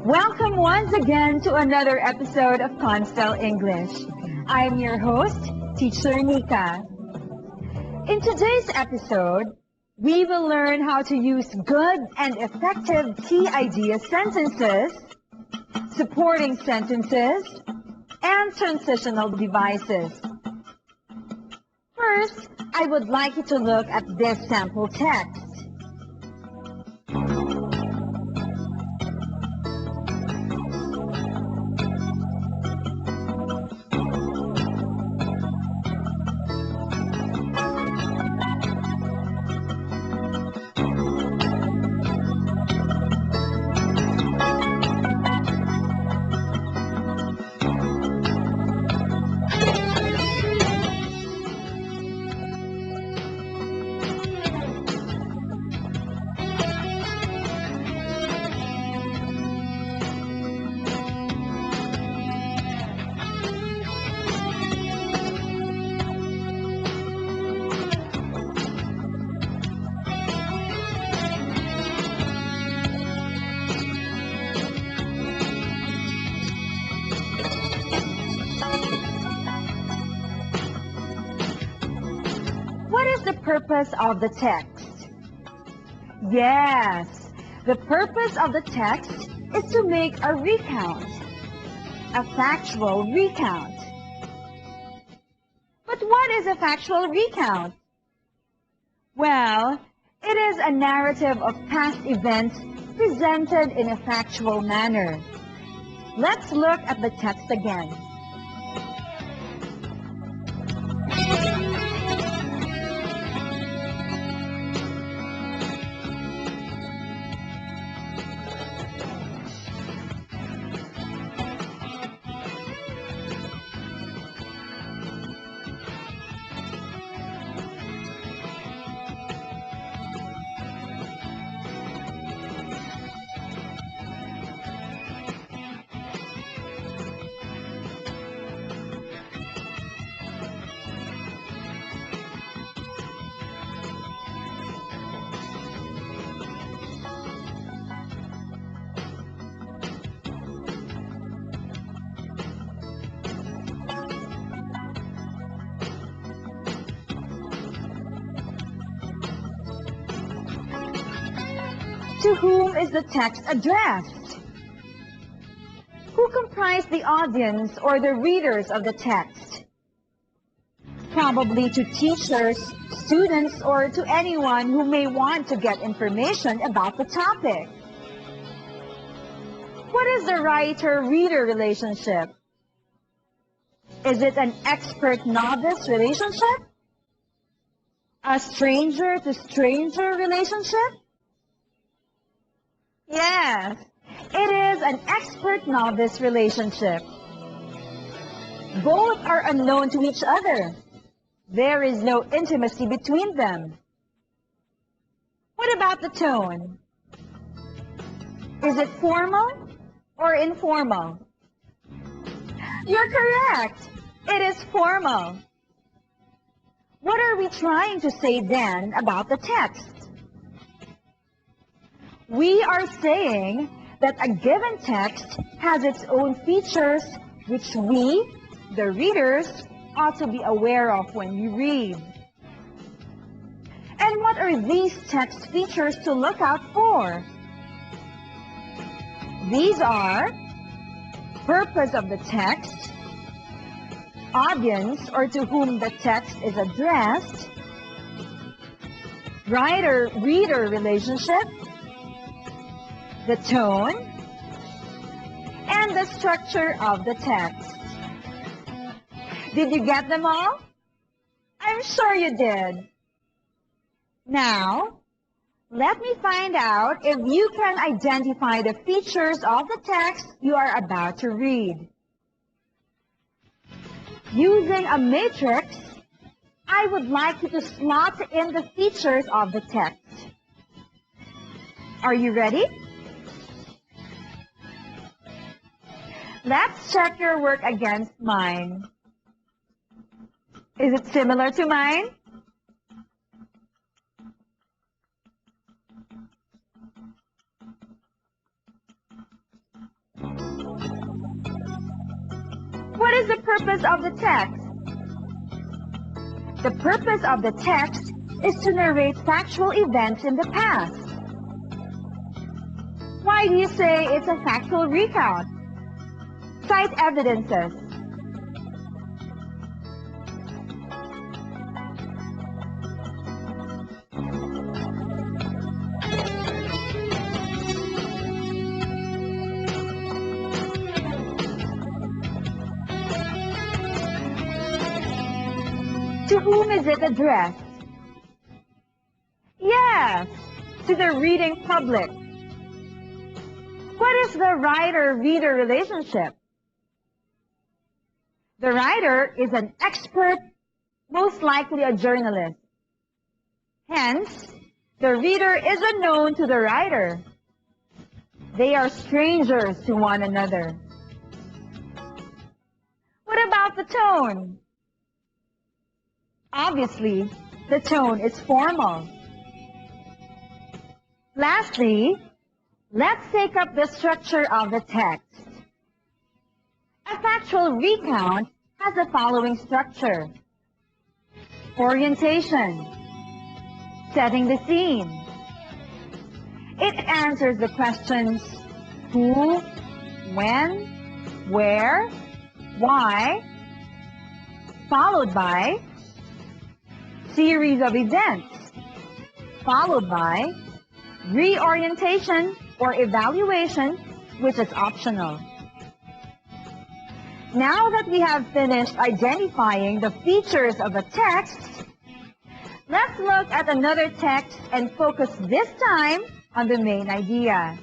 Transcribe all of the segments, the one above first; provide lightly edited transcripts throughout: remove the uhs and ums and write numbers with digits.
Welcome once again to another episode of Constel English. I'm your host, Teacher Nika. In today's episode, we will learn how to use good and effective key idea sentences, supporting sentences, and transitional devices. First, I would like you to look at this sample text. What is the purpose of the text? Yes, the purpose of the text is to make a recount, a factual recount. But what is a factual recount? Well, it is a narrative of past events presented in a factual manner. Let's look at the text again. To whom is the text addressed? Who comprise the audience or the readers of the text? Probably to teachers, students, or to anyone who may want to get information about the topic. What is the writer-reader relationship? Is it an expert-novice relationship? A stranger-to-stranger relationship? Yes, it is an expert-novice relationship. Both are unknown to each other. There is no intimacy between them. What about the tone? Is it formal or informal? You're correct. It is formal. What are we trying to say then about the text? We are saying that a given text has its own features which we, the readers, ought to be aware of when we read. And what are these text features to look out for? These are purpose of the text, audience or to whom the text is addressed, writer-reader relationship, the tone, and the structure of the text. Did you get them all? I'm sure you did. Now, let me find out if you can identify the features of the text you are about to read. Using a matrix, I would like you to slot in the features of the text. Are you ready? Let's check your work against mine. Is it similar to mine? is the purpose of the text? The purpose of the text is to narrate factual events in the past. Why do you say it's a factual recount? Cite evidences. To whom is it addressed? Yes, to the reading public. What is the writer-reader relationship? The writer is an expert, most likely a journalist. Hence, the reader is unknown to the writer. They are strangers to one another. What about the tone? Obviously, the tone is formal. Lastly, let's take up the structure of the text. A factual recount has the following structure. Orientation. Setting the scene. It answers the questions who, when, where, why, followed by series of events, followed by reorientation or evaluation, which is optional. Now that we have finished identifying the features of a text, let's look at another text and focus this time on the main idea.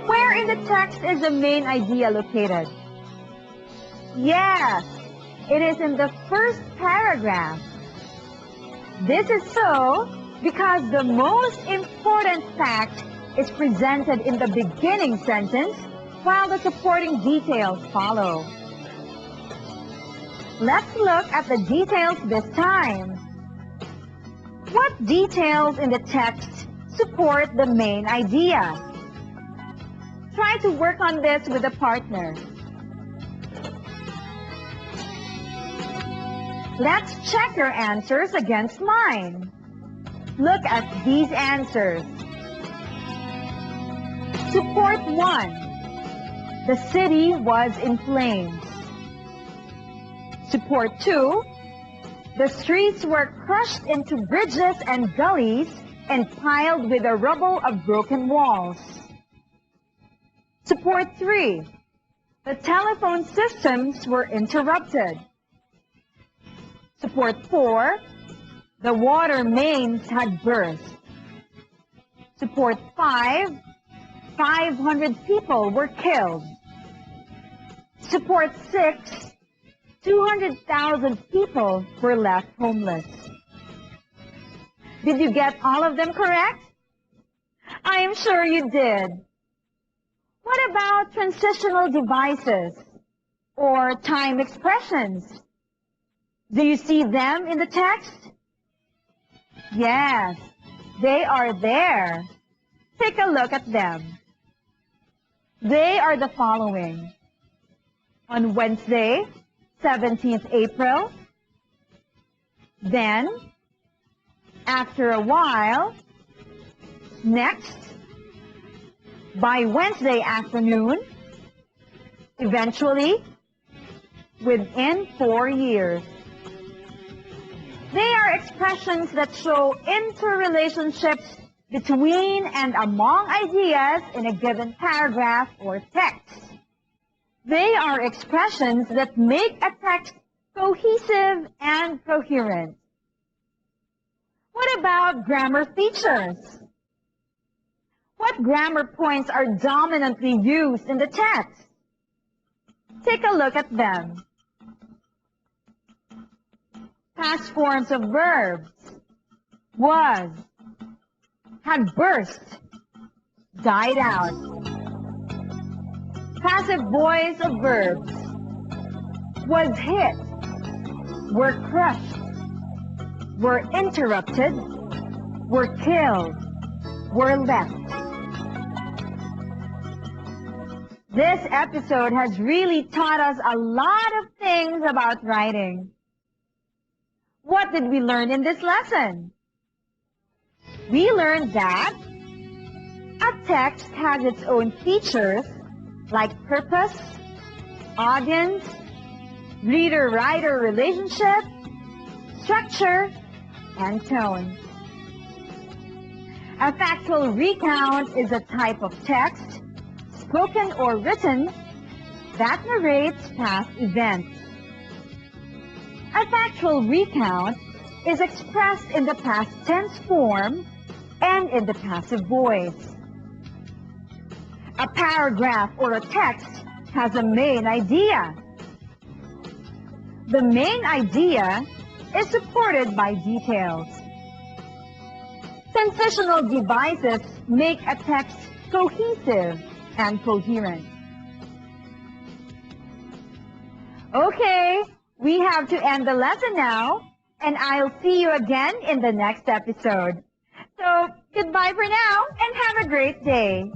Where in the text is the main idea located? Yes, it is in the first paragraph. This is so because the most important fact is presented in the beginning sentence while the supporting details follow. Let's look at the details this time. What details in the text support the main idea? Try to work on this with a partner. Let's check your answers against mine. Look at these answers. Support 1. The city was in flames. Support 2. The streets were crushed into bridges and gullies and piled with the rubble of broken walls. Support 3. The telephone systems were interrupted. Support 4. The water mains had burst. Support 5. 500 people were killed. Support 6. 200,000 people were left homeless. Did you get all of them correct? I am sure you did. What about transitional devices or time expressions? Do you see them in the text? Yes, they are there. Take a look at them. They are the following. On Wednesday, 17th April, then, after a while, next, by Wednesday afternoon, eventually, within 4 years. They are expressions that show interrelationships between and among ideas in a given paragraph or text. They are expressions that make a text cohesive and coherent. What about grammar features? What grammar points are dominantly used in the text? Take a look at them. Past forms of verbs: was, had burst, died out. Passive voice of verbs: was hit, were crushed, were interrupted, were killed, were left. This episode has really taught us a lot of things about writing. What did we learn in this lesson? We learned that a text has its own features like purpose, audience, reader-writer relationship, structure, and tone. A factual recount is a type of text, spoken or written, that narrates past events. A factual recount is expressed in the past tense form and in the passive voice. A paragraph or a text has a main idea. The main idea is supported by details. Transitional devices make a text cohesive and coherent. Okay, we have to end the lesson now, and I'll see you again in the next episode. So, goodbye for now, and have a great day.